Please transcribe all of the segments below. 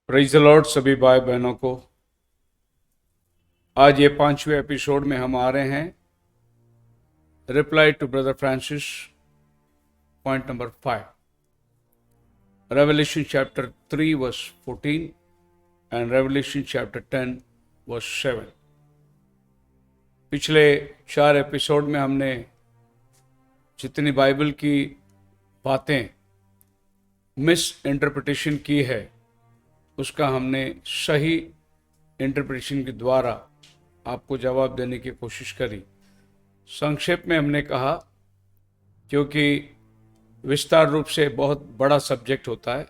Praise the Lord सभी भाई बहनों को। आज ये 5वें एपिसोड में हम आ रहे हैं reply to brother Francis, point number 5, Revelation chapter 3 verse 14 and Revelation chapter 10 verse 7। पिछले 4 एपिसोड में हमने जितनी बाइबल की बातें मिस इंटरप्रिटेशन की है उसका हमने सही इंटरप्रिटेशन के द्वारा आपको जवाब देने की कोशिश करी। संक्षेप में हमने कहा, क्योंकि विस्तार रूप से बहुत बड़ा सब्जेक्ट होता है,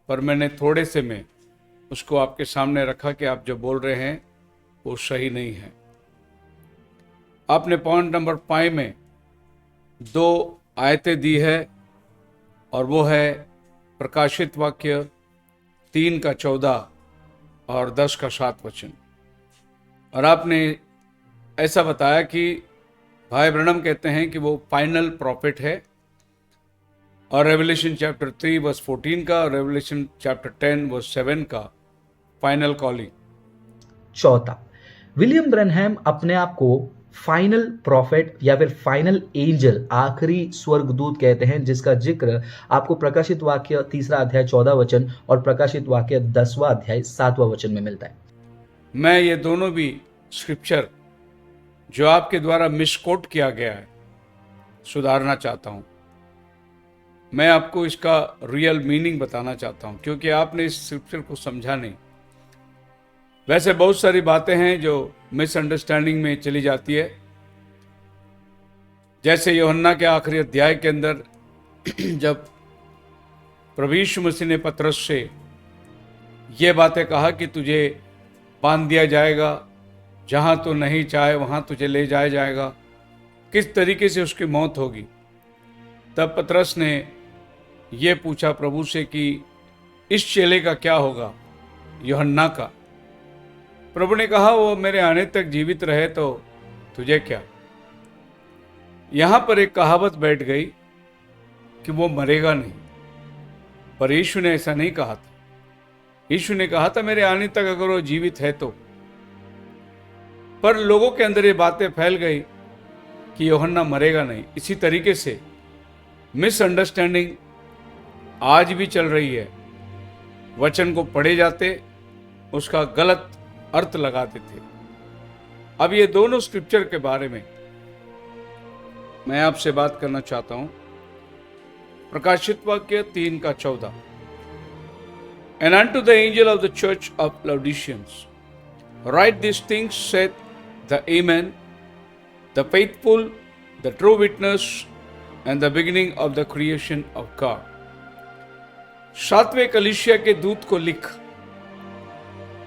पर मैंने थोड़े से में उसको आपके सामने रखा कि आप जो बोल रहे हैं वो सही नहीं है। आपने पॉइंट नंबर 5 में 2 आयतें दी है और वो है प्रकाशित वाक्य 3 का 14 और 10 का 7 वचन। और आपने ऐसा बताया कि भाई ब्रनम कहते हैं कि वो फाइनल प्रॉफिट है, और रेवलेशन चैप्टर 3 वर्स 14 का और रेवलेशन चैप्टर 10 वर्स 7 का फाइनल कॉलिंग। चौथा, विलियम ब्रैनहम अपने आप को फाइनल प्रॉफिट या फिर फाइनल एंजल, आखिरी स्वर्गदूत कहते हैं, जिसका जिक्र आपको प्रकाशित वाक्य 3 अध्याय 14 वचन और प्रकाशित वाक्य 10वां अध्याय 7वां वचन में मिलता है। मैं ये दोनों भी स्क्रिप्चर जो आपके द्वारा मिसकोट किया गया है सुधारना चाहता हूं। मैं आपको इसका रियल मीनिंग बताना चाहता हूं, क्योंकि आपने इस स्क्रिप्चर को समझा नहीं। वैसे बहुत सारी बातें हैं जो मिसअंडरस्टैंडिंग में चली जाती है, जैसे यूहन्ना के आखिरी अध्याय के अंदर जब प्रभु यीशु मसीह ने पतरस से ये बातें कहा कि तुझे बांध दिया जाएगा, जहां तू नहीं चाहे वहां तुझे ले जाया जाएगा, किस तरीके से उसकी मौत होगी। तब पतरस ने ये पूछा प्रभु से कि इस चेले का क्या होगा, यूहन्ना का। प्रभु ने कहा वो मेरे आने तक जीवित रहे तो तुझे क्या। यहां पर एक कहावत बैठ गई कि वो मरेगा नहीं, पर यीशु ने ऐसा नहीं कहा था। यीशु ने कहा था मेरे आने तक अगर वो जीवित है तो। पर लोगों के अंदर ये बातें फैल गई कि यूहन्ना मरेगा नहीं। इसी तरीके से मिसअंडरस्टैंडिंग आज भी चल रही है। वचन को पढ़े जाते, उसका गलत अर्थ लगाते थे। अब ये दोनों स्क्रिप्चर के बारे में मैं आपसे बात करना चाहता हूं। प्रकाशित वाक्य 3 का 14, And unto the angel of the church of Laodiceans write these things saith the Amen, the faithful, the true witness, and the beginning of the creation of God. 7वें कलीसिया के दूत को लिख।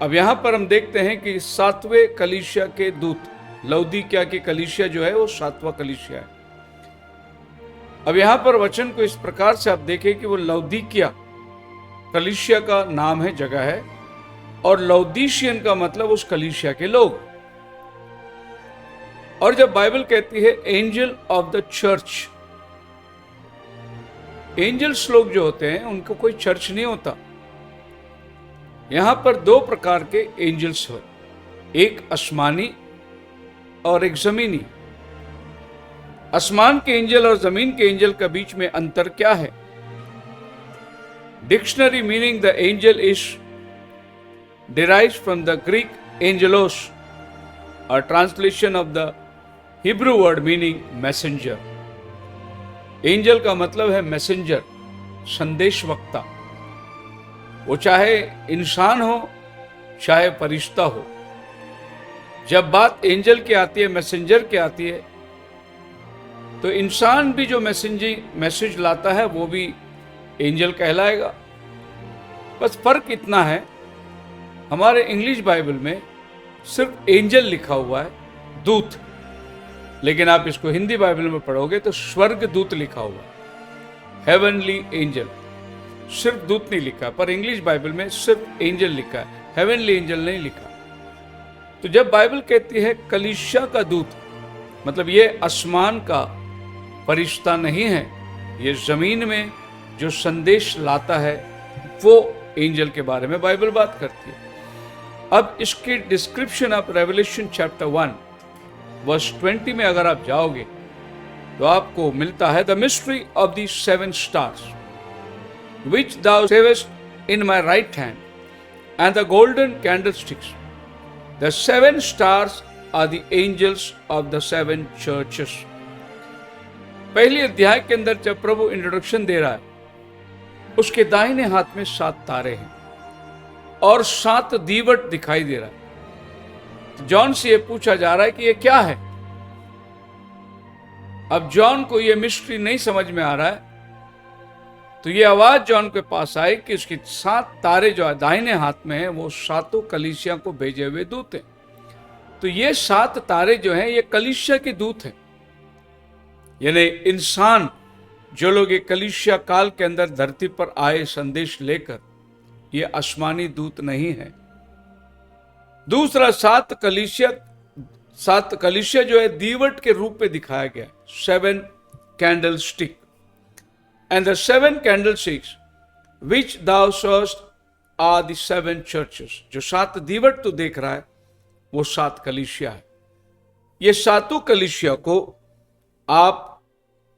अब यहां पर हम देखते हैं कि 7वें कलीसिया के दूत, लौदीकिया की कलीसिया जो है वो 7वां कलीसिया है। अब यहां पर वचन को इस प्रकार से आप देखें कि वो लौदीकिया कलीसिया का नाम है, जगह है, और लौदीशियन का मतलब उस कलीसिया के लोग। और जब बाइबल कहती है angel of the church, angels लोग जो होते हैं उनको कोई चर्च नहीं होता। यहां पर 2 प्रकार के एंजल्स हो, एक आसमानी और एक जमीनी। आसमान के एंजल और जमीन के एंजल का बीच में अंतर क्या है? Dictionary meaning the angel is derived from the Greek angelos, और translation of the Hebrew word meaning messenger. Angel का मतलब है मैसेंजर, संदेश वक्ता। वो चाहे इंसान हो चाहे फरिश्ता हो। जब बात एंजल की आती है, मैसेंजर की आती है, तो इंसान भी जो मैसेज लाता है वो भी एंजल कहलाएगा। बस फर्क इतना है, हमारे इंग्लिश बाइबल में सिर्फ एंजल लिखा हुआ है, दूत, लेकिन आप इसको हिंदी बाइबल में पढ़ोगे तो स्वर्ग दूत लिखा हुआ है, हेवनली एंजल। सिर्फ दूत नहीं लिखा, पर इंग्लिश बाइबल में सिर्फ एंजल लिखा है, हेवनली एंजल नहीं लिखा। तो जब बाइबल कहती है कलीसिया का दूत, मतलब ये आसमान का फरिश्ता नहीं है, ये जमीन में जो संदेश लाता है वो एंजल के बारे में बाइबल बात करती है। अब इसकी डिस्क्रिप्शन आप रेवलेशन चैप्टर 1 वर्स 20 में अगर आप जाओगे तो आपको मिलता है, the mystery of the 7 stars which thou savest in my right hand, and the golden candlesticks. The 7 stars are the angels of the 7 churches. पहली अध्याय के अंदर जब प्रभु इंट्रोडक्शन दे रहा है, उसके दाहिने हाथ में 7 तारे हैं और 7 दीवट दिखाई दे रहा है। तो जॉन से यह पूछा जा रहा है कि यह क्या है। अब जॉन को यह मिस्ट्री नहीं समझ में आ रहा है, तो ये आवाज जॉन के पास आई कि उसके 7 तारे जो दाहिने हाथ में हैं वो 7 कलीसिया को भेजे हुए दूत हैं। तो ये 7 तारे जो हैं ये कलीसिया के दूत हैं, यानी इंसान जो लोग ये कलीसिया काल के अंदर धरती पर आए संदेश लेकर, ये आसमानी दूत नहीं है। दूसरा 7 कलीसिया जो है दीवट के रूप में दिखाया गया, 7 candle stick. And the 7 candlesticks which thou sawest are the 7 churches. जो 7 दीवट तो देख रहा है वो 7 कलीसिया है। ये 7 कलीसिया को आप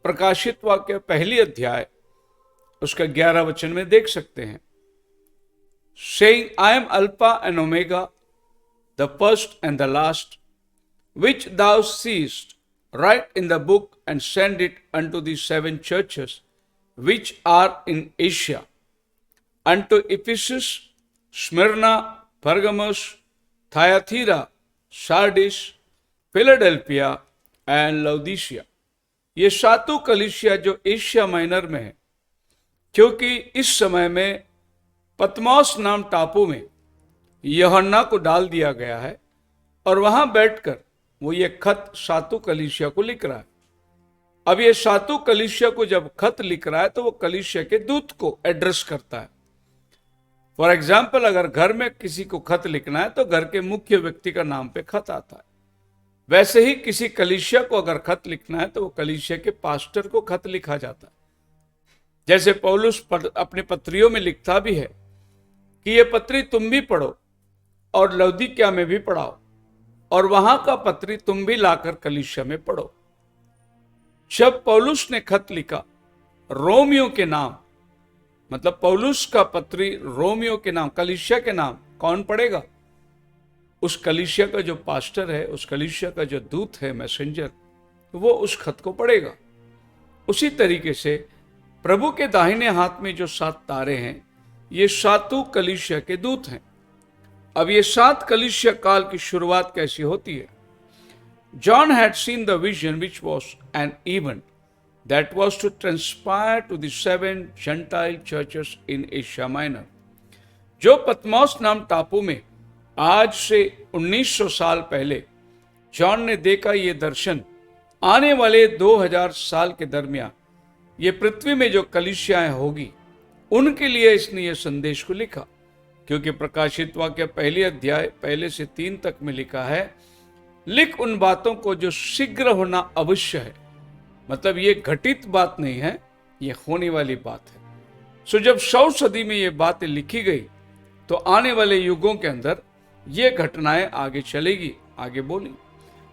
प्रकाशित वाक्य पहली अध्याय उसका 11 वचन में देख सकते हैं। Saying, I am Alpha and Omega, the first and the last, which thou seest, write in the book and send it unto the 7 churches which are in Asia, unto Ephesus, Smyrna, Pergamos, Thyatira, Sardis, Philadelphia and Laodicea. ये 7 कलीसिया जो Asia minor में है, क्योंकि इस समय में पतमोस नाम टापू में यूहन्ना को डाल दिया गया है और वहां बैठकर वो ये खत 7 कलीसिया को लिख रहा है। अब ये 7 कलीसिया को जब खत लिख रहा है तो वो कलीसिया के दूत को एड्रेस करता है। फॉर एग्जाम्पल, अगर घर में किसी को खत लिखना है तो घर के मुख्य व्यक्ति का नाम पे खत आता है। वैसे ही किसी कलीसिया को अगर खत लिखना है तो वो कलीसिया के पास्टर को खत लिखा जाता है। जैसे पौलुस अपने पत्रियों में लिखता भी है कि ये पत्री तुम भी पढ़ो और लौदीकिया में भी पढ़ाओ, और वहां का पत्री तुम भी लाकर कलीसिया में पढ़ो। जब पौलुस ने खत लिखा रोमियो के नाम, मतलब पौलुस का पत्री रोमियो के नाम, कलीसिया के नाम, कौन पढ़ेगा? उस कलीसिया का जो पास्टर है, उस कलीसिया का जो दूत है, मैसेंजर, वो उस खत को पढ़ेगा। उसी तरीके से प्रभु के दाहिने हाथ में जो 7 तारे हैं ये 7 कलीसिया के दूत हैं। अब ये 7 कलीसिया काल की शुरुआत कैसी होती है? John had seen the vision which was an event that was to transpire to the 7 Gentile churches in Asia Minor. जो पतमोस नाम टापू में आज से 1900 साल पहले जॉन ने देखा ये दर्शन, आने वाले 2000 साल के दरमियान ये पृथ्वी में जो कलीसियाएं होगी उनके लिए इसने ये संदेश को लिखा। क्योंकि प्रकाशित वाक्य पहली अध्याय 1 से 3 तक में लिखा है, लिख उन बातों को जो शीघ्र होना अवश्य है। मतलब ये घटित बात नहीं है, ये होने वाली बात है। सो जब 100 सदी में ये बातें लिखी गई तो आने वाले युगों के अंदर ये घटनाएं आगे चलेगी, आगे बोली।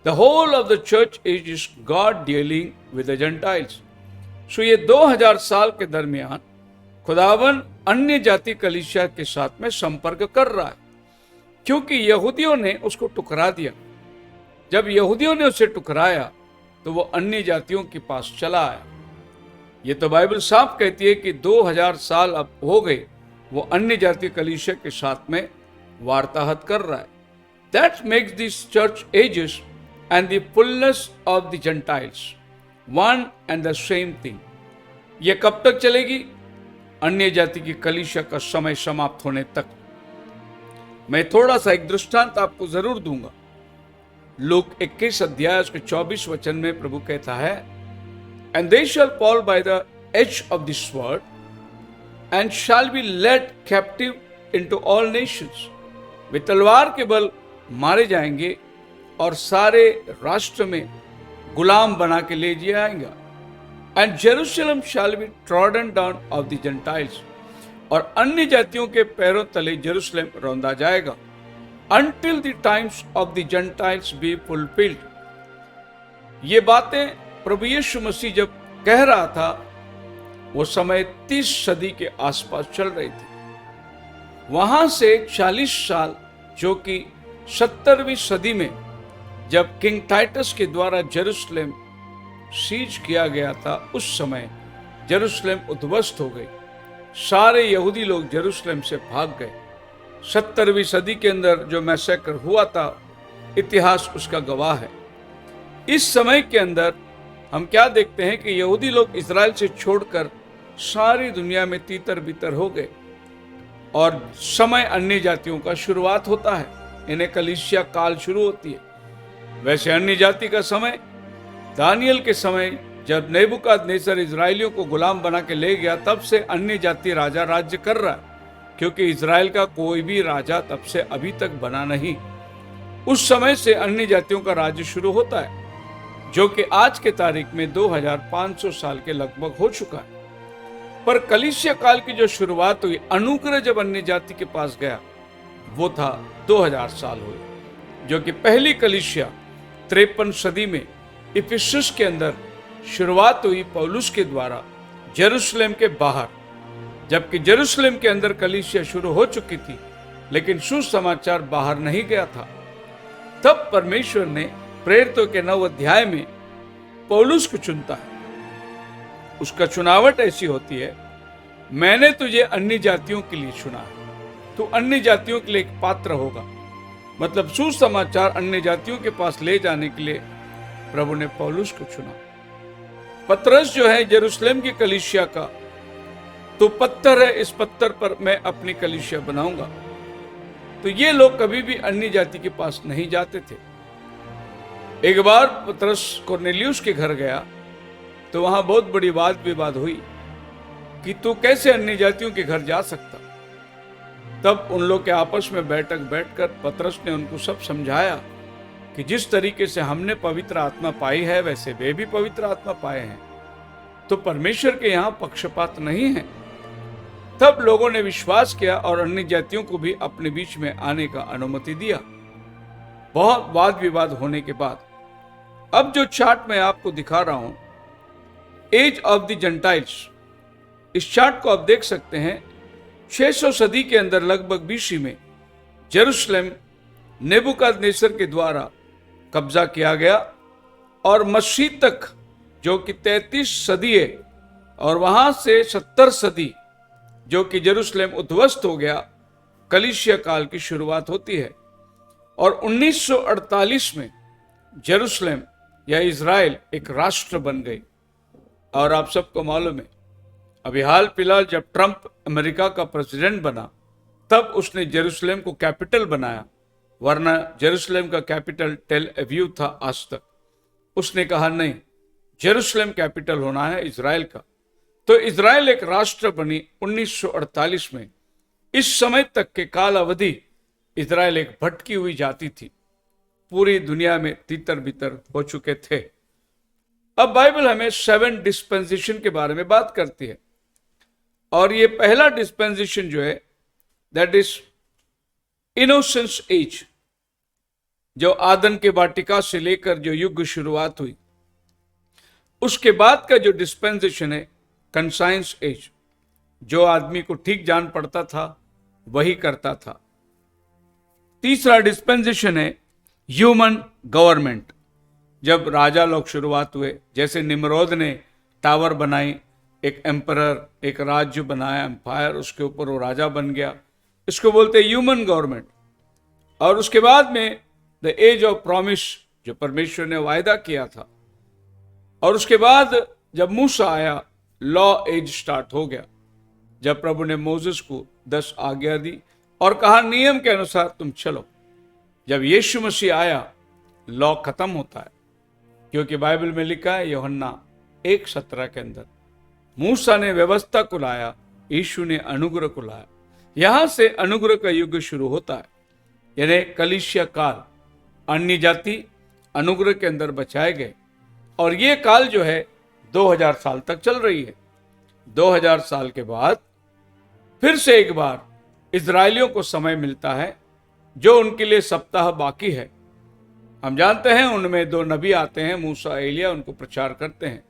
The whole of the church age is God dealing with the Gentiles. So ये 2000 साल के दरमियान खुदावन अन्य जाति कलीसिया के साथ में संपर्क कर रहा है, क्योंकि यहूदियों ने उसको टुकरा दिया। जब यहूदियों ने उसे टुकराया तो वो अन्य जातियों के पास चला आया। ये तो बाइबल साफ कहती है कि 2000 साल अब हो गए वो अन्य जाति कलीसिया के साथ में वार्ताहत कर रहा है। That makes this church ages and the fullness of the Gentiles one and the same thing. ये कब तक चलेगी? अन्य जाति की कलीसिया का समय समाप्त होने तक। मैं थोड़ा सा एक दृष्टांत आपको जरूर दूंगा। लूक 21 अध्याय उसके 24 वचन में प्रभु कहता है, and they shall fall by the edge of this word and shall be led captive into all nations. वे तलवार के बल मारे जाएंगे और सारे राष्ट्र में गुलाम बना के ले जाएंगे। And Jerusalem shall be trodden down of the Gentiles, और अन्य जातियों के पैरों तले यरूशलेम रौंदा जाएगा, until the times of the Gentiles be fulfilled। ये बातें प्रभु यीशु मसीह जब कह रहा था, वो समय 30 सदी के आसपास चल रही थी। वहां से 40 साल, जो कि 70वीं सदी में जब किंग टाइटस के द्वारा जेरूशलेम सीज किया गया था, उस समय जेरूशलेम उद्ध्वस्त हो गई। सारे यहूदी लोग जेरूशलेम से भाग गए। 70वीं सदी के अंदर जो मैसेकर हुआ था, इतिहास उसका गवाह है। इस समय के अंदर हम क्या देखते हैं कि यहूदी लोग इजराइल से छोड़कर सारी दुनिया में तीतर बितर हो गए और समय अन्य जातियों का शुरुआत होता है। इन्हें कलीसिया काल शुरू होती है। वैसे अन्य जाति का समय दानियल के समय जब नेबुकदनेस्सर इजराइलियों को गुलाम बना के ले गया, तब से अन्य जाति राजा राज्य कर रहा है, क्योंकि इजराइल का कोई भी राजा तब से अभी तक बना नहीं। उस समय से अन्य जातियों का राज्य शुरू होता है, जो कि आज के तारीख में 2500 साल के लगभग हो चुका है। पर कलीसिया काल की जो शुरुआत हुई, अनुग्रह जब अन्य जाति के पास गया, वो था 2000 साल हुए, जो कि पहली कलीसिया 53 सदी में इफिसुस के अंदर शुरुआत हुई पौलुस के द्वारा जेरूशलेम के बाहर। जबकि जेरूशलेम के अंदर कलीसिया शुरू हो चुकी थी, लेकिन सुसमाचार बाहर नहीं गया था। तब परमेश्वर ने प्रेरितों के 9 अध्याय में पौलुस को चुनता है। उसका चुनावट ऐसी होती है, मैंने तुझे अन्य जातियों के लिए चुना है, तू अन्य जातियों के लिए एक पात्र होगा। मतलब सुसमाचार अन्य जातियों के पास ले जाने के लिए प्रभु ने पौलुस को चुना। पतरस जो है जेरूशलेम की कलीसिया का तो पत्थर है, इस पत्थर पर मैं अपनी कलीसिया बनाऊंगा। तो ये लोग कभी भी अन्य जाति के पास नहीं जाते थे। एक बार पतरस कुरनेलियुस के घर गया तो वहां बहुत बड़ी वाद विवाद हुई कि तू कैसे अन्य जातियों के घर जा सकता। तब उन लोग के आपस में बैठकर पतरस ने उनको सब समझाया कि जिस तरीके से हमने पवित्र आत्मा पाई है, वैसे वे भी पवित्र आत्मा पाए हैं, तो परमेश्वर के यहां पक्षपात नहीं है। तब लोगों ने विश्वास किया और अन्य जातियों को भी अपने बीच में आने का अनुमति दिया। बहुत वाद विवाद होने के बाद अब जो चार्ट मैं आपको दिखा रहा हूं, एज ऑफ द जेंटाइल्स, इस चार्ट को आप देख सकते हैं। 600 सदी के अंदर लगभग बीसी में जेरूशलेम नेबुकदनेस्सर के द्वारा कब्जा किया गया और मसीह तक, जो कि 33 सदी है, और वहां से 70 सदी जो कि जेरूशलेम उद्ध्वस्त हो गया, कलीसिया काल की शुरुआत होती है। और 1948 में जेरूशलेम या इजराइल एक राष्ट्र बन गई। और आप सबको मालूम है, अभी हाल फिलहाल जब ट्रंप अमेरिका का प्रेसिडेंट बना, तब उसने जेरूशलेम को कैपिटल बनाया, वरना जेरूशलेम का कैपिटल टेल अवीव था आज तक। उसने कहा नहीं, जेरूशलेम कैपिटल होना है इजराइल का। तो इजराइल एक राष्ट्र बनी 1948 में। इस समय तक के काल अवधि इजराइल एक भटकी हुई जाति थी, पूरी दुनिया में तितर बितर हो चुके थे। अब बाइबल हमें 7 डिस्पेंसेशन के बारे में बात करती है, और ये पहला डिस्पेंसेशन जो है, दैट इज इनोसेंस एज, जो आदन के वाटिका से लेकर जो युग शुरुआत हुई, उसके बाद का जो डिस्पेंसेशन है कंसाइंस एज, जो आदमी को ठीक जान पड़ता था वही करता था। तीसरा डिस्पेंसेशन है ह्यूमन गवर्नमेंट, जब राजा लोग शुरुआत हुए, जैसे निम्रोद ने टावर बनाई, एक एम्परर, एक राज्य बनाया, एम्पायर, उसके ऊपर वो राजा बन गया, इसको बोलते हैं ह्यूमन गवर्नमेंट। और उसके बाद में द एज ऑफ प्रॉमिस, जो परमेश्वर ने वायदा किया था। और उसके बाद जब मूसा आया, लॉ एज स्टार्ट हो गया, जब प्रभु ने मोसेस को 10 आज्ञा दी और कहा नियम के अनुसार तुम चलो। जब यीशु मसीह आया, लॉ खत्म होता है, क्योंकि बाइबल में लिखा है यूहन्ना 1:17 के अंदर, मूसा ने व्यवस्था को लाया, यीशु ने अनुग्रह को लाया। यहां से अनुग्रह का युग शुरू होता है, यानी कलीसिया काल। अन्य जाति अनुग्रह के अंदर बचाए गए, और ये काल जो है 2000 साल तक चल रही है। 2000 साल के बाद फिर से एक बार इजरायलियों को समय मिलता है जो उनके लिए सप्ताह बाकी है। हम जानते हैं उनमें 2 नबी आते हैं, मूसा एलिया, उनको प्रचार करते हैं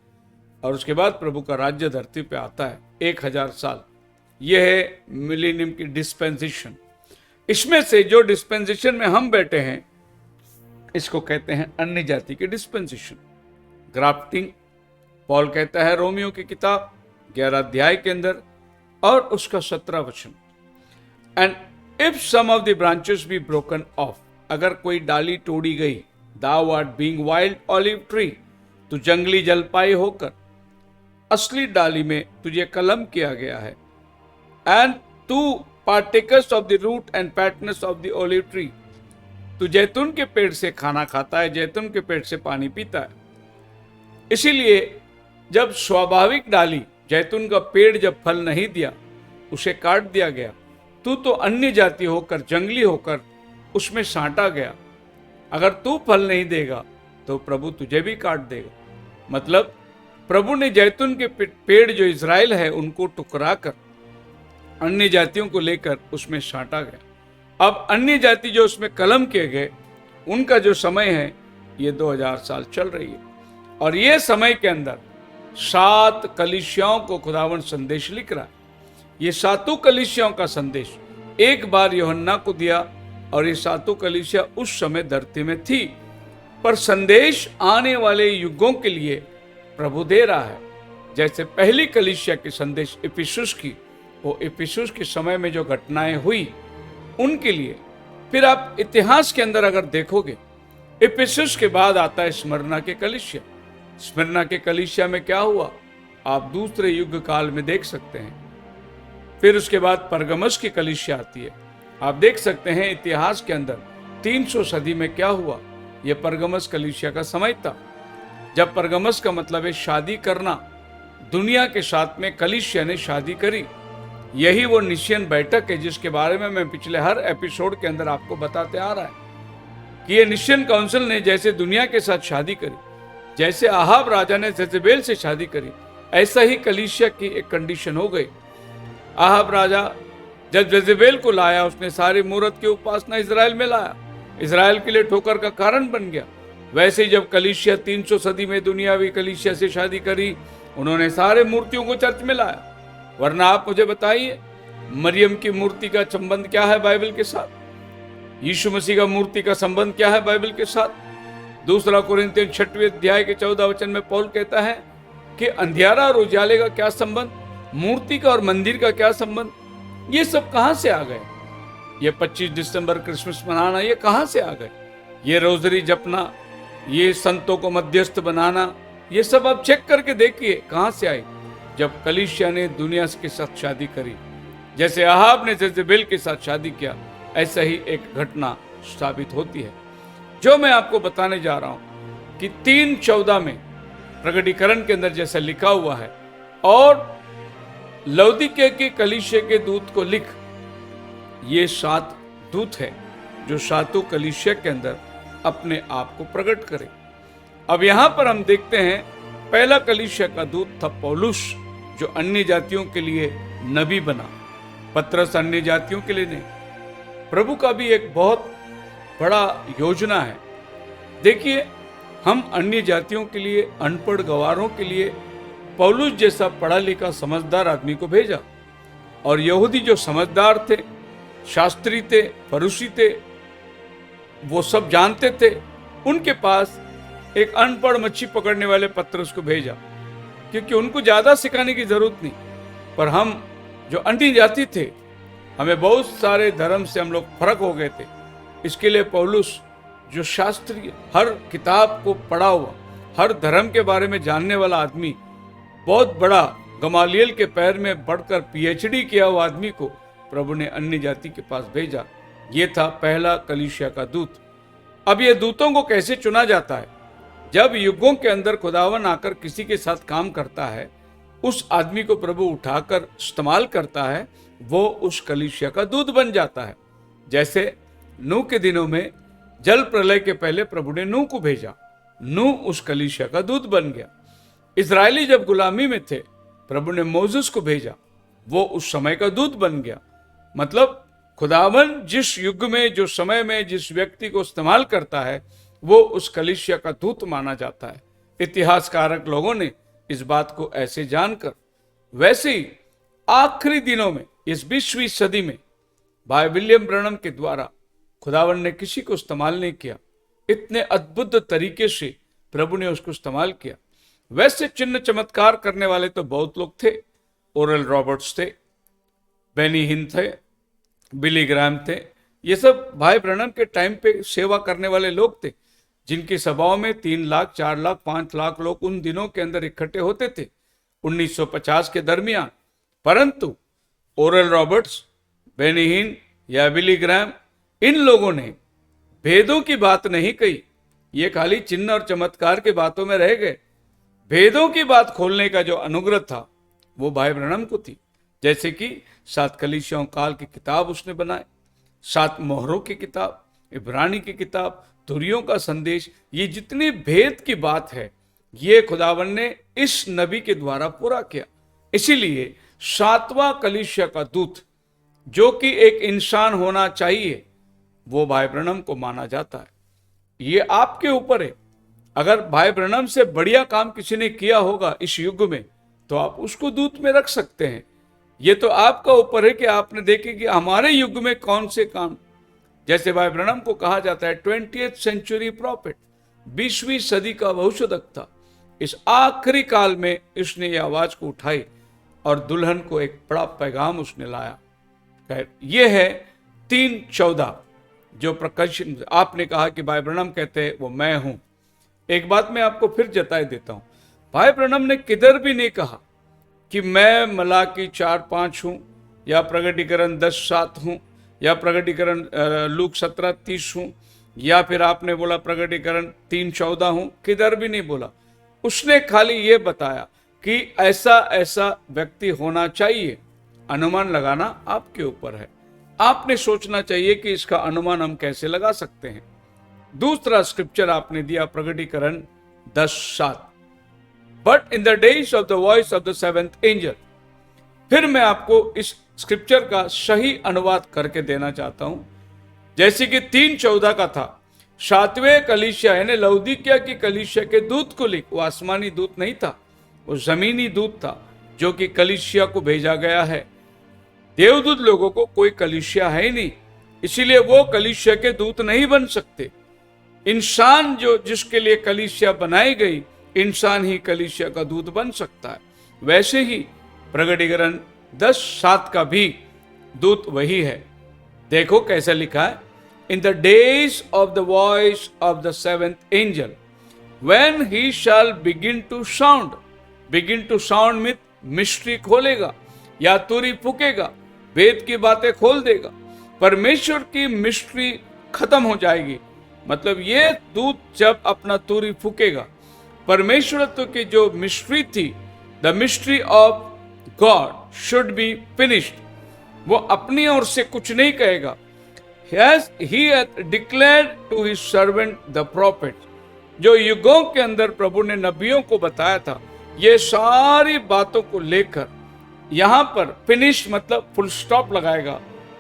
और उसके बाद प्रभु का राज्य धरती पे आता है 1000 साल। यह है मिलेनियम की डिस्पेंसेशन। इसमें से जो डिस्पेंसेशन में हम बैठे हैं इसको कहते हैं अन्य जाति की डिस्पेंसेशन, ग्राफ्टिंग। पॉल कहता है रोमियो की किताब 11 अध्याय के अंदर और उसका 17 वचन, and if some of the branches be broken off, अगर कोई डाली तोड़ी गई, thou art being wild olive tree, तू जंगली जलपाई होकर असली डाली में तुझे कलम किया गया है, एंड तू partakers of the root and fatness of the olive tree, तू जैतून के पेड़ से खाना खाता है, जैतून के पेड़ से पानी पीता है। इसीलिए जब स्वाभाविक डाली जैतून का पेड़ जब फल नहीं दिया, उसे काट दिया गया, तू तो अन्य जाति होकर, जंगली होकर उसमें साँटा गया। अगर तू फल नहीं देगा तो प्रभु तुझे भी काट देगा। मतलब प्रभु ने जैतून के पेड़ जो इज़राइल है उनको टुकरा कर अन्य जातियों को लेकर उसमें साँटा गया। अब अन्य जाति जो उसमें कलम किए गए, उनका जो समय है ये 2000 साल चल रही है। और ये समय के अंदर 7 कलीसियाओं को खुदावन संदेश लिख रहा है। ये 7 कलीसियाओं का संदेश एक बार यूहन्ना को दिया और ये 7 कलीसिया उस समय धरती में थी, पर संदेश आने वाले युगों के लिए प्रभु दे रहा है। जैसे पहली कलीसिया के संदेश इफिसुस की, वो इफिसुस के समय में जो घटनाएं हुई उनके लिए। फिर आप इतिहास के अंदर अगर देखोगे, इफिसुस के बाद आता है स्मरना के कलीसिया। स्मरना के कलीसिया में क्या हुआ आप दूसरे युग काल में देख सकते हैं। फिर उसके बाद परगमस की कलीसिया आती है। आप देख सकते हैं इतिहास के अंदर 300 सदी में क्या हुआ। यह परगमस कलीसिया का समय था, जब परगमस का मतलब है शादी करना। दुनिया के साथ में कलीसिया ने शादी करी। यही वो निशियन बैठक है जिसके बारे में मैं पिछले हर एपिसोड के अंदर आपको बताते आ रहा है कि ये निशियन काउंसिल ने जैसे दुनिया के साथ शादी करी, जैसे आहाब राजा ने जेजेबेल से शादी करी, ऐसा ही कलीसिया की एक कंडीशन हो गई। आहाब राजा जब जेजेबेल को लाया, उसने सारी मूरत की उपासना इजराइल में लाया, इजराइल के लिए ठोकर का कारण बन गया। वैसे ही जब कलीसिया 300 सदी में दुनियावी कलीसिया से शादी करी, उन्होंने सारे मूर्तियों को चर्च में लाया। वरना आप मुझे बताइए, मरियम की मूर्ति का संबंध क्या है बाइबल के साथ? यीशु मसीह का मूर्ति का संबंध क्या है बाइबल के साथ? 2 कुरिन्थियों 6वें अध्याय के 14 वचन में पौल कहता है कि अंधियारा और उजाले का क्या संबंध, मूर्ति का और मंदिर का क्या संबंध? ये सब कहां से आ गए? ये 25 दिसंबर क्रिसमस मनाना, ये कहां से आ गए? ये रोजरी जपना, ये संतों को मध्यस्थ बनाना, ये सब आप चेक करके देखिए कहां से आई। जब कलीसिया ने दुनिया के साथ शादी करी, जैसे आहाब ने जेजेबेल के साथ शादी किया, ऐसा ही एक घटना साबित होती है। जो मैं आपको बताने जा रहा हूं कि 3:14 में प्रकटीकरण के अंदर जैसा लिखा हुआ है, और लौदीके के कलीसिया के दूत को लिख। ये 7 दूत है जो 7 कलीसिया के अंदर अपने आप को प्रकट करे। अब यहां पर हम देखते हैं पहला कलीसिया का दूत था पौलुस, जो अन्य जातियों के लिए नबी बना। पतरस अन्य जातियों के लिए नहीं। प्रभु का भी एक बहुत बड़ा योजना है। देखिए, हम अन्य जातियों के लिए, अनपढ़ गवारों के लिए पौलुस जैसा पढ़ा लिखा समझदार आदमी को भेजा। और यहूदी जो समझदार थे, शास्त्री थे, फरीसी थे, वो सब जानते थे, उनके पास एक अनपढ़ मच्छी पकड़ने वाले पतरस को भेजा, क्योंकि उनको ज्यादा सिखाने की जरूरत नहीं। पर हम जो अन्य जाति थे, हमें बहुत सारे धर्म से हम लोग फर्क हो गए थे। इसके लिए पौलुस जो शास्त्रीय, हर किताब को पढ़ा हुआ, हर धर्म के बारे में जानने वाला आदमी, बहुत बड़ा गमालियल के पैर में बढ़कर पीएचडी किया हुआ आदमी को प्रभु ने अन्य जाति के पास भेजा। ये था पहला कलीसिया का दूत। अब ये दूतों को कैसे चुना जाता है? जब युगों के अंदर खुदावन आकर किसी के साथ काम करता है, उस आदमी को प्रभु उठाकर इस्तेमाल करता है, वो उस कलीसिया का दूत बन जाता है। जैसे नूह के दिनों में जल प्रलय के पहले प्रभु ने नूह को भेजा, नूह उस कलीसिया का दूत बन गया। इजरायली जब गुलामी में थे, प्रभु ने मोसेस को भेजा, वो उस समय का दूत बन गया। मतलब खुदावन जिस युग में, जो समय में जिस व्यक्ति को इस्तेमाल करता है, वो उस कलीसिया का दूत माना जाता है। इतिहासकारक लोगों ने इस बात को ऐसे जानकर, वैसे ही आखिरी दिनों में इस 20वीं सदी में भाई विलियम ब्रैनम के द्वारा खुदावन ने किसी को इस्तेमाल नहीं किया, इतने अद्भुत तरीके से प्रभु ने उसको इस्तेमाल किया। वैसे चिन्ह चमत्कार करने वाले तो बहुत लोग थे। ओरल रॉबर्ट्स थे, बेनी हिन थे, बिली ग्राहम थे। ये सब भाई ब्रैनम के टाइम पे सेवा करने वाले लोग थे, जिनकी सभाओं में 3 लाख, 4 लाख, 5 लाख लोग उन दिनों के अंदर इकट्ठे होते थे 1950 के दरमियान। परंतु ओरल रॉबर्ट्स, बेनी हिन या बिली ग्राहम, इन लोगों ने भेदों की बात नहीं कही। ये खाली चिन्ह और चमत्कार की बातों में रह गए। भेदों की बात खोलने का जो अनुग्रह था वो भाई ब्रैनम को थी। जैसे कि 7 कलीसियाओं काल की किताब उसने बनाए, 7 मोहरों की किताब, इब्रानी की किताब, तुरियों का संदेश। ये जितनी भेद की बात है, ये खुदावन ने इस नबी के द्वारा पूरा किया। इसीलिए 7वां कलीसिया का दूत, जो कि एक इंसान होना चाहिए, वो भाई ब्रैनम को माना जाता है। ये आपके ऊपर है। अगर भाई ब्रैनम से बढ़िया काम किसी ने किया होगा इस युग में, तो आप उसको दूत में रख सकते हैं। ये तो आपका ऊपर है कि आपने देखे कि हमारे युग में कौन से काम, जैसे भाई ब्रैनम को कहा जाता है 20th सेंचुरी प्रॉफिट, 20वीं सदी का भविष्यद्वक्ता। इस आखिरी काल में इसने ये आवाज को उठाई और दुल्हन को एक बड़ा पैगाम उसने लाया। खैर, ये है 3:14 जो प्रकाशन। आपने कहा कि भाई ब्रैनम कहते हैं वो मैं हूं। एक बात मैं आपको फिर जताए देता हूं, भाई ब्रैनम ने किधर भी नहीं कहा कि मैं मलाकी 4:5 हूं, या प्रगटीकरण 10:7 हूं, या प्रगटीकरण लूक 17:30 हूं, या फिर आपने बोला प्रगटीकरण 3:14 हूं। किधर भी नहीं बोला। उसने खाली ये बताया कि ऐसा ऐसा व्यक्ति होना चाहिए। अनुमान लगाना आपके ऊपर है। आपने सोचना चाहिए कि इसका अनुमान हम कैसे लगा सकते हैं। दूसरा स्क्रिप्चर आपने दिया प्रगटीकरण 10:7, but in the days of the voice of the 7th angel. फिर मैं आपको इस स्क्रिप्चर का सही अनुवाद करके देना चाहता हूं। जैसे कि 3:14 का था, 7वें कलीसिया यानी लौदीकिया की कलीसिया के दूत को लिख। वो आसमानी दूत नहीं था, वो जमीनी दूत था जो कि कलीसिया को भेजा गया है। देवदूत लोगों को कोई कलीसिया है ही नहीं, इसीलिए वो कलीसिया के दूत नहीं बन सकते। इंसान जो जिसके लिए कलीसिया बनाई गई, इंसान ही कलीसिया का दूत बन सकता है। वैसे ही प्रगटीकरण 10:7 का भी दूत वही है। देखो कैसे लिखा है, in the days of the voice of the 7th angel when he shall begin to sound. Begin to sound में मिस्ट्री खोलेगा या तुरी फूकेगा, वेद की बातें खोल देगा। परमेश्वर की मिस्ट्री खत्म हो जाएगी। मतलब ये दूत जब अपना तुरी फूकेगा, परमेश्वरत्व की जो मिस्ट्री थी, the mystery of God should be finished, वो अपनी ओर से कुछ नहीं कहेगा। He hath declared to his servant the prophet, जो युगों के अंदर प्रभु ने नबियों को बताया था, ये सारी बातों को लेकर यहां पर फिनिश मतलब फुल स्टॉप लगाएगा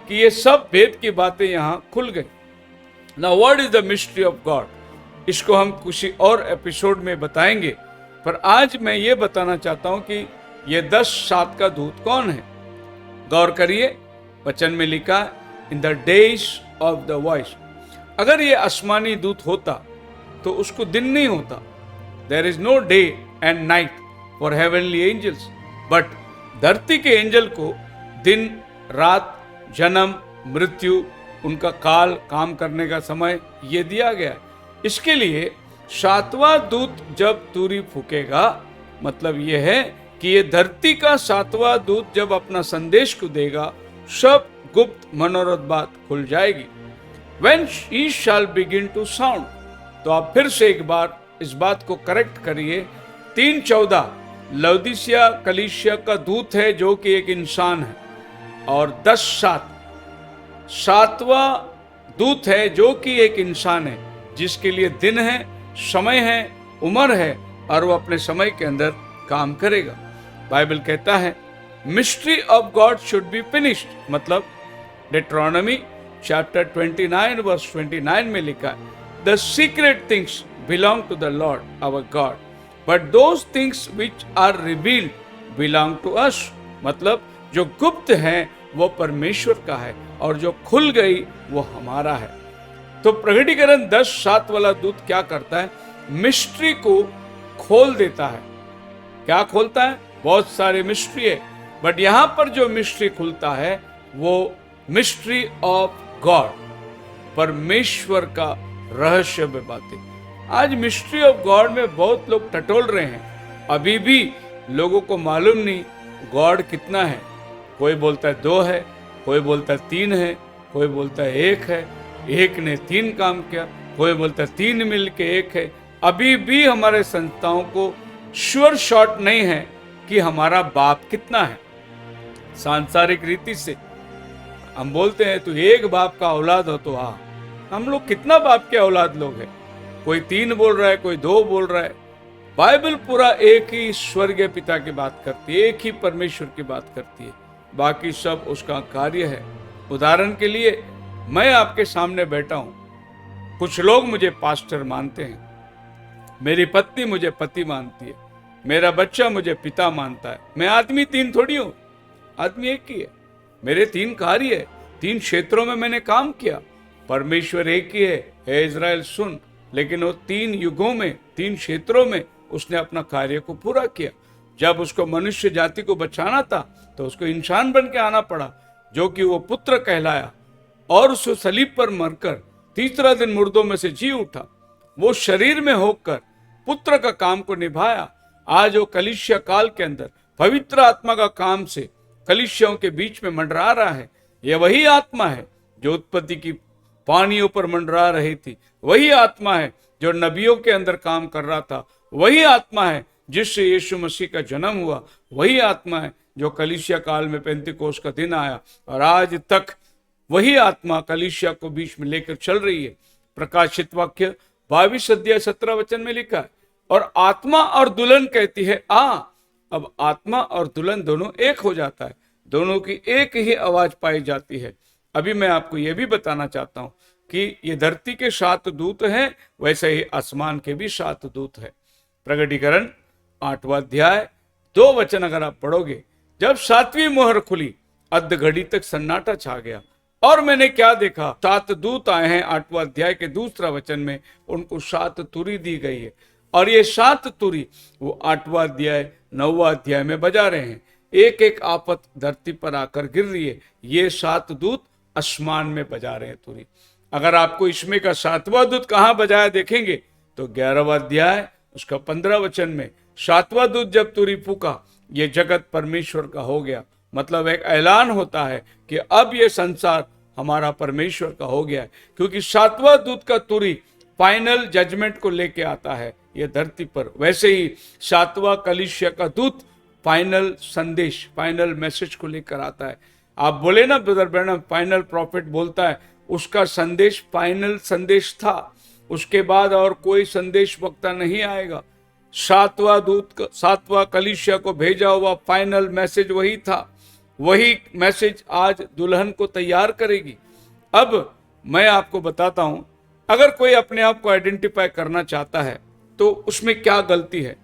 कि ये सब वेद की बातें यहां खुल गई। Now what is the mystery of God? इसको हम किसी और एपिसोड में बताएंगे, पर आज मैं ये बताना चाहता हूं कि ये 10:7 का दूत कौन है। गौर करिए, वचन में लिखा इन the days of the voice. अगर ये आसमानी दूत होता तो उसको दिन नहीं होता। There is no day and night for heavenly angels, but धरती के एंजल को दिन रात, जन्म मृत्यु, उनका काल, काम करने का समय ये दिया गया है। इसके लिए 7वां दूत जब तुरी फूकेगा, मतलब ये है कि ये धरती का 7वां दूत जब अपना संदेश को देगा, सब गुप्त मनोरथ बात खुल जाएगी। When he shall begin to sound, तो आप फिर से एक बार इस बात को करेक्ट करिए। 3:14 लौदीसिया कलीसिया का दूत है जो कि एक इंसान है, और 10:7 7वां दूत है जो कि एक इंसान है, जिसके लिए दिन है, समय है, उम्र है, और वो अपने समय के अंदर काम करेगा। बाइबल कहता है mystery of God should be finished. मतलब डिट्रोनॉमी चैप्टर 29 वर्स 29 में लिखा है, the secret things belong to the Lord our God, but those things which are revealed belong to us. मतलब जो गुप्त है वो परमेश्वर का है और जो खुल गई वो हमारा है। तो प्रकटीकरण 10:7 वाला दूत क्या करता है? मिस्ट्री को खोल देता है। क्या खोलता है? बहुत सारे मिस्ट्री है, बट यहां पर जो मिस्ट्री खुलता है वो मिस्ट्री ऑफ गॉड, परमेश्वर का रहस्य में बातें। आज मिस्ट्री ऑफ गॉड में बहुत लोग टटोल रहे हैं। अभी भी लोगों को मालूम नहीं गॉड कितना है। कोई बोलता है 2 है, कोई बोलता है 3 है, कोई बोलता है 1 है, 1 ने 3 काम किया, कोई बोलता है 3 मिल के 1 है। अभी भी हमारे संस्थाओं को श्योर शॉट नहीं है कि हमारा बाप कितना है। सांसारिक रीति से हम बोलते हैं तो एक बाप का औलाद हो तो हम लोग कितना बाप के औलाद लोग हैं? कोई 3 बोल रहा है, कोई 2 बोल रहा है। बाइबल पूरा एक ही स्वर्गीय पिता की बात करती है, एक ही परमेश्वर की बात करती है, बाकी सब उसका कार्य है। उदाहरण के लिए मैं आपके सामने बैठा हूं, कुछ लोग मुझे पास्टर मानते हैं, मेरी पत्नी मुझे पति मानती है, मेरा बच्चा मुझे पिता मानता है। मैं आदमी 3 थोड़ी हूं, आदमी एक ही है। मेरे 3 कार्य है, 3 क्षेत्रों में मैंने काम किया। परमेश्वर एक ही है, हे इज़राइल सुन। लेकिन वो 3 युगों में, 3 क्षेत्रों में उसने अपना कार्य को पूरा किया। जब उसको मनुष्य जाति को बचाना था तो उसको इंसान बन के आना पड़ा, जो कि वो पुत्र कहलाया, और उसको सलीब पर मरकर तीसरा दिन मुर्दों में से जी उठा। वो शरीर में होकर पुत्र का काम को निभाया। आज वो कलीसिया काल के अंदर पवित्र आत्मा का काम से कलीसियाओं के बीच में मंडरा रहा है। यह वही आत्मा है जो उत्पत्ति की पानियों पर मंडरा रही थी, वही आत्मा है जो नबियों के अंदर काम कर रहा था, वही आत्मा है जिससे यीशु मसीह का जन्म हुआ, वही आत्मा है जो कलीसिया काल में पेंतिकोस्त का दिन आया, और आज तक वही आत्मा कलीसिया को बीच में लेकर चल रही है। प्रकाशित वाक्य 22:17 में लिखा है, और आत्मा और दुल्हन कहती है आ। अब आत्मा और दुल्हन दोनों एक हो जाता है, दोनों की एक ही आवाज पाई जाती है। अभी मैं आपको यह भी बताना चाहता हूं कि ये धरती के 7 दूत हैं, वैसे ही आसमान के भी 7 दूत हैं। प्रकटीकरण 8वां अध्याय 2 वचन अगर आप पढ़ोगे, जब 7वीं मोहर खुली अध घड़ी तक सन्नाटा छा गया, और मैंने क्या देखा, 7 दूत आए हैं। 8वां अध्याय के 2 वचन में उनको 7 तुरी दी गई है, और ये 7 तुरी वो 8वां अध्याय 9वां अध्याय में बजा रहे हैं। एक एक आफत धरती पर आकर गिर रही है, ये 7 दूत आसमान में बजा रहे हैं तुरी। अगर आपको इसमें का 7वां दूत कहां बजाया देखेंगे तो 11वां अध्याय उसका 15 वचन में 7वां दूत जब तुरी फूका, ये जगत परमेश्वर का हो गया। मतलब एक ऐलान होता है कि अब ये संसार हमारा परमेश्वर का हो गया है, क्योंकि 7वां दूत का तुरी फाइनल जजमेंट को लेके आता है ये धरती पर। वैसे ही 7वां कलीसिया का दूत फाइनल संदेश, फाइनल मैसेज को लेकर आता है। आप बोले ना ब्रदर ब्रैनम फाइनल प्रॉफिट बोलता है, उसका संदेश फाइनल संदेश था, उसके बाद और कोई संदेश वक्ता नहीं आएगा। 7वां दूत, 7वां कलीसिया को भेजा हुआ फाइनल मैसेज वही था, वही मैसेज आज दुल्हन को तैयार करेगी। अब मैं आपको बताता हूं, अगर कोई अपने आप को आइडेंटिफाई करना चाहता है तो उसमें क्या गलती है?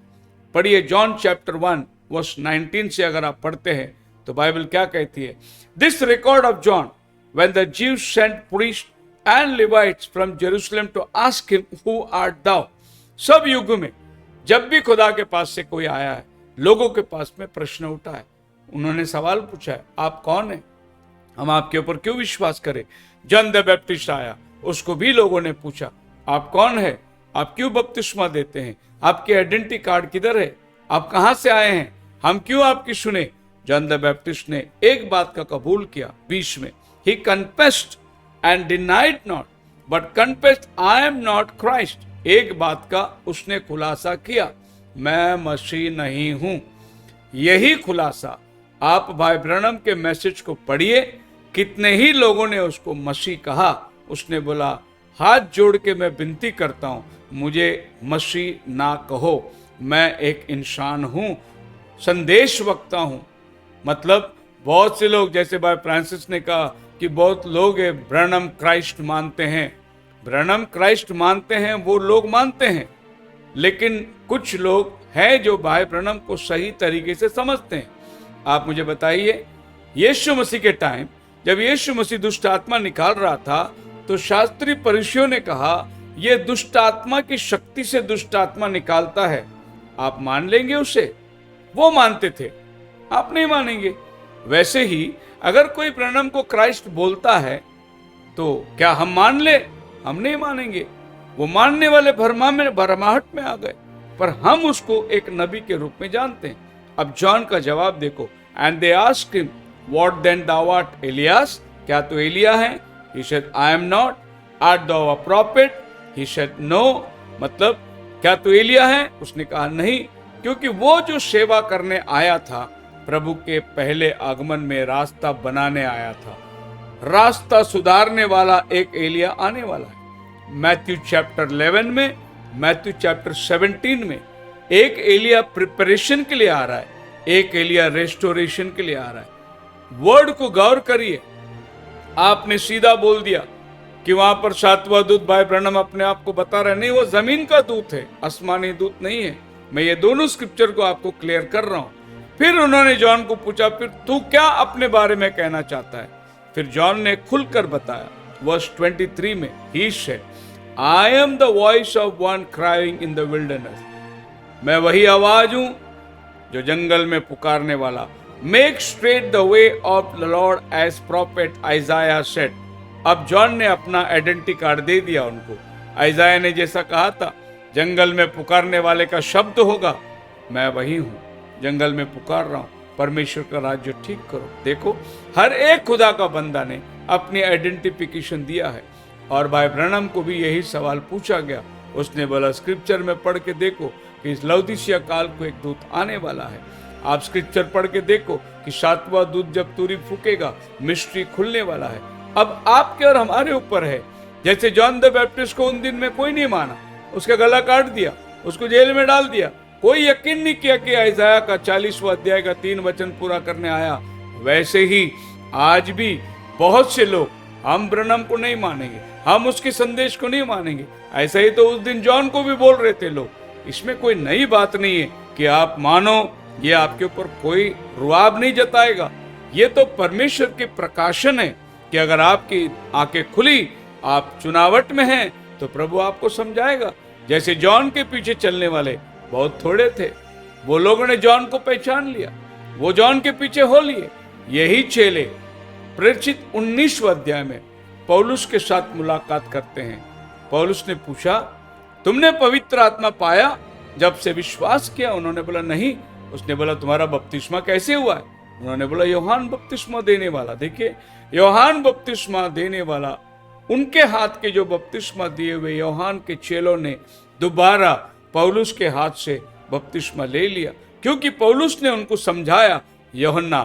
पढ़िए जॉन चैप्टर 1 वर्स 19 से अगर आप पढ़ते हैं तो बाइबल क्या कहती है। This record of John when the Jews sent priests and Levites from Jerusalem to ask him who art thou. सब युग में जब भी खुदा के पास से कोई आया है, लोगों के पास में प्रश्न उठा है, उन्होंने सवाल पूछा है, आप कौन है, हम आपके ऊपर क्यों विश्वास करें। जॉन द बैप्टिस्ट आया, उसको भी लोगों ने पूछा आप कौन है, आप क्यों बपतिस्मा देते हैं, आपकी आइडेंटिटी कार्ड किधर है, आप कहां से आए हैं, हम क्यों आपकी सुने। जॉन द बैप्टिस्ट ने एक बात का कबूल किया 20 में, he confessed and denied not but confessed I am not Christ. एक बात का उसने खुलासा किया, मैं मसीह नहीं हूं। यही खुलासा आप भाई ब्रैनम के मैसेज को पढ़िए, कितने ही लोगों ने उसको मसीह कहा। उसने बोला हाथ जोड़ के मैं विनती करता हूं, मुझे मसीह ना कहो, मैं एक इंसान हूं, संदेश वक्ता हूं, मतलब बहुत से लोग, जैसे भाई फ्रांसिस ने कहा कि बहुत लोग है ब्रैनम क्राइस्ट मानते हैं। ब्रैनम क्राइस्ट मानते हैं वो लोग मानते हैं, लेकिन कुछ लोग हैं जो भाई ब्रैनम को सही तरीके से समझते हैं। आप मुझे बताइए, यीशु मसीह के टाइम जब यीशु मसीह दुष्ट आत्मा निकाल रहा था तो शास्त्री फरीसियों ने कहा यह दुष्ट आत्मा की शक्ति से दुष्ट आत्मा निकालता है, आप मान लेंगे उसे? वो मानते थे, आप नहीं मानेंगे। वैसे ही अगर कोई ब्रैनम को क्राइस्ट बोलता है तो क्या हम मान ले? हम नहीं मानेंगे। वो मानने वाले भरमाहट में आ गए, पर हम उसको एक नबी के रूप में जानते हैं। अब जॉन का जवाब देखो, and they asked him what then thou art Elias, क्या तू एलिया है? He said I am not. Art thou a prophet? He said no. मतलब क्या तू एलिया है? उसने कहा नहीं, क्योंकि वो जो सेवा करने आया था प्रभु के पहले आगमन में रास्ता बनाने आया था। रास्ता सुधारने वाला एक एलिया आने वाला है। मैथ्यू चैप्टर 11 में, मैथ्यू चैप्टर 17 में एक एलिया प्रिपरेशन के लिए आ रहा है, एक एलिया रेस्टोरेशन के लिए आ रहा है। वर्ड को गौर करिए। आपने सीधा बोल दिया कि वहां पर सातवां दूत भाई ब्रैनम अपने आप को बता रहे, नहीं वो जमीन का दूत है, आसमानी दूत नहीं है। मैं ये दोनों स्क्रिप्चर को आपको क्लियर कर रहा हूं। फिर उन्होंने जॉन को पूछा, फिर तू क्या अपने बारे में कहना चाहता है? फिर जॉन ने खुलकर बताया, वर्स 23 में, he said I am the voice of one crying in the wilderness. मैं वही आवाज हूं जो जंगल में पुकारने वाला, make straight the way of the Lord as prophet Isaiah said. अब जॉन ने अपना आइडेंटिटी कार्ड दे दिया उनको। आइजाया ने जैसा कहा था, जंगल में पुकारने वाले का शब्द होगा, मैं वही हूं, जंगल में पुकार रहा हूं, परमेश्वर का राज्य ठीक करो। देखो, हर एक खुदा का बंदा ने अपनी आइडेंटिफिकेशन दिया है। और भाई ब्रैनम को भी यही सवाल पूछा गया। उसने बोला, स्क्रिप्चर में पढ़ के देखो कि इस लौदीसिया काल को एक दूत आने वाला है। आप स्क्रिप्चर पढ़ के देखो कि सातवां दूत जब तुरी फूकेगा, मिस्ट्री खुलने वाला है। अब आपके और हमारे ऊपर है। जैसे जॉन द बैप्टिस्ट को उन दिन में कोई नहीं माना, उसका गला काट दिया, उसको जेल में डाल दिया, कोई यकीन नहीं किया कि आइजाया का 40वां अध्याय का 3 वचन पूरा करने आया। वैसे ही आज भी बहुत से लोग हम ब्रैनम को नहीं मानेंगे, हम उसके संदेश को नहीं मानेंगे। ऐसा ही तो उस दिन जॉन को भी बोल रहे थे लोग। इसमें कोई नई बात नहीं है कि आप मानो, ये आपके ऊपर कोई रुआब नहीं जताएगा। ये तो परमेश्वर के प्रकाशन है कि अगर आपकी आंखें खुली, आप चुनावट में हैं, तो प्रभु आपको समझाएगा। जैसे जॉन के पीछे चलने वाले बहुत थोड़े थे, वो लोगों ने जॉन को पहचान लिया, वो जॉन के पीछे हो लिए। यही चेले प्रेरित 19वें अध्याय में पौलुस के साथ मुलाकात करते हैं। पौलुस ने पूछा, तुमने पवित्र आत्मा पाया जब से विश्वास किया? उन्होंने बोला नहीं। उसने बोला, तुम्हारा बपतिस्मा कैसे हुआ है? उन्होंने बोला, यूहन्ना बपतिस्मा देने वाला। देखिए, यूहन्ना बपतिस्मा देने वाला, उनके हाथ के जो बपतिस्मा दिए हुए यूहन्ना के चेलों ने दोबारा पौलुस के हाथ से बपतिस्मा ले लिया, क्योंकि पौलुस ने उनको समझाया। यूहन्ना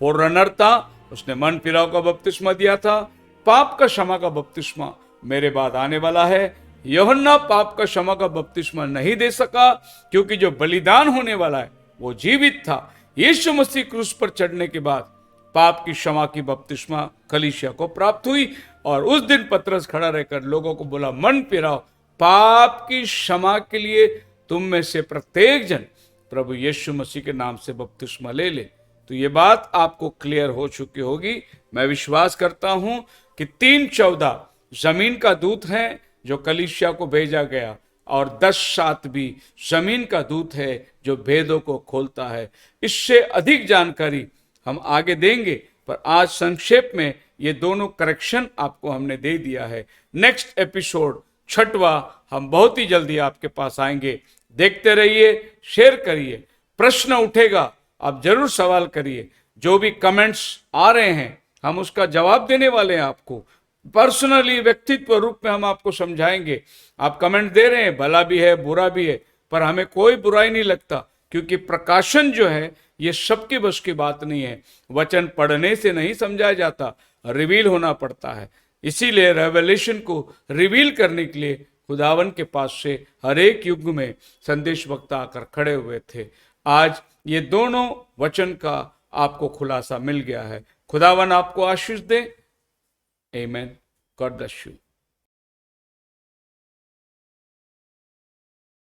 फोररनर था, उसने मन फिराव का बपतिस्मा दिया था। पाप का क्षमा का बपतिस्मा मेरे बाद आने वाला है। यूहन्ना पाप का क्षमा का बपतिस्मा नहीं दे सका, क्योंकि जो बलिदान होने वाला है वो जीवित था। यीशु मसीह क्रूस पर चढ़ने के बाद पाप की क्षमा की बपतिस्मा कलीसिया को प्राप्त हुई। और उस दिन पतरस खड़ा रहकर लोगों को बोला, मन फिराओ, पाप की क्षमा के लिए तुम में से प्रत्येक जन प्रभु यीशु मसीह के नाम से बपतिस्मा ले ले। तो ये बात आपको क्लियर हो चुकी होगी। मैं विश्वास करता हूं कि 3:14 जमीन का दूत है जो कलीसिया को भेजा गया, और 10:7 भी जमीन का दूत है जो भेदों को खोलता है। इससे अधिक जानकारी हम आगे देंगे, पर आज संक्षेप में ये दोनों करेक्शन आपको हमने दे दिया है। नेक्स्ट एपिसोड 6वां हम बहुत ही जल्दी आपके पास आएंगे। देखते रहिए, शेयर करिए। प्रश्न उठेगा, आप जरूर सवाल करिए। जो भी कमेंट्स आ रहे हैं हम उसका जवाब देने वाले हैं। आपको पर्सनली, व्यक्तित्व रूप में हम आपको समझाएंगे। आप कमेंट दे रहे हैं, भला भी है बुरा भी है, पर हमें कोई बुराई नहीं लगता, क्योंकि प्रकाशन जो है ये सबके बस की बात नहीं है। वचन पढ़ने से नहीं समझाया जाता, रिवील होना पड़ता है। इसीलिए रेवलेशन को रिवील करने के लिए खुदावन के पास से हर एक युग में संदेश वक्ता आकर खड़े हुए थे। आज ये दोनों वचन का आपको खुलासा मिल गया है। खुदावन आपको आशीष दे। आमीन। God bless you.